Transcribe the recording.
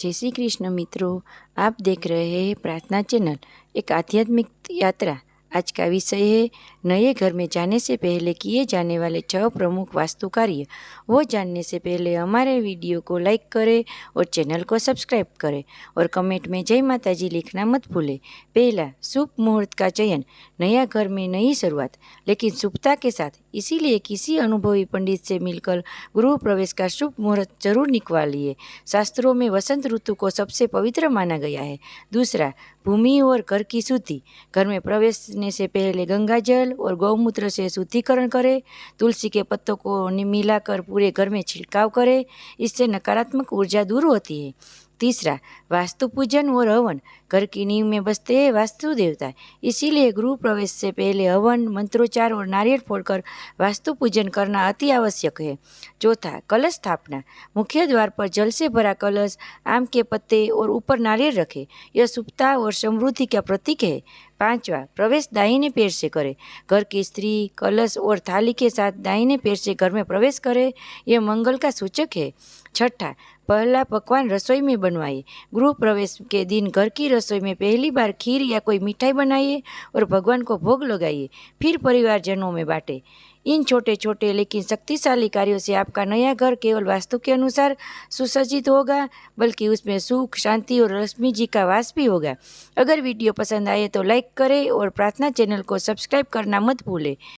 जय श्री कृष्ण मित्रों, आप देख रहे हैं प्रार्थना चैनल। एक आध्यात्मिक यात्रा। आज का विषय है नए घर में जाने से पहले किए जाने वाले 6 प्रमुख वास्तु कार्य। वो जानने से पहले हमारे वीडियो को लाइक करें और चैनल को सब्सक्राइब करें और कमेंट में जय माता जी लिखना मत भूलें। पहला, शुभ मुहूर्त का चयन। नया घर में नई शुरुआत, लेकिन शुभता के साथ। इसीलिए किसी अनुभवी पंडित से मिलकर गृह प्रवेश का शुभ मुहूर्त जरूर निकालिए। शास्त्रों में वसंत ऋतु को सबसे पवित्र माना गया है। दूसरा, भूमि और घर की शुद्धि। घर में प्रवेशने से पहले गंगा जल और गौमूत्र से शुद्धिकरण करें। तुलसी के पत्तों को मिलाकर पूरे घर में छिड़काव करें। इससे नकारात्मक ऊर्जा दूर होती है। तीसरा, वास्तु पूजन और हवन। घर की नींव में बसते हैं वास्तु देवता, इसीलिए गृह प्रवेश से पहले हवन, मंत्रोच्चार और नारियल फोड़कर वास्तु पूजन करना अति आवश्यक है। चौथा, कलश स्थापना। मुख्य द्वार पर जल से भरा कलश, आम के पत्ते और ऊपर नारियल रखें। यह शुभता और समृद्धि का प्रतीक है। पांचवा, प्रवेश दाहिने पैर से करें। घर की स्त्री कलश और थाली के साथ दाहिने पैर से घर में प्रवेश करे, यह मंगल का सूचक है। छठा, पहला पकवान रसोई में बनवाइए। गृह प्रवेश के दिन घर की रसोई में पहली बार खीर या कोई मिठाई बनाइए और भगवान को भोग लगाइए, फिर परिवारजनों में बांटें। इन छोटे छोटे लेकिन शक्तिशाली कार्यों से आपका नया घर केवल वास्तु के अनुसार सुसज्जित होगा, बल्कि उसमें सुख, शांति और लक्ष्मी जी का वास भी होगा। अगर वीडियो पसंद आए तो लाइक करें और प्रार्थना चैनल को सब्सक्राइब करना मत भूलें।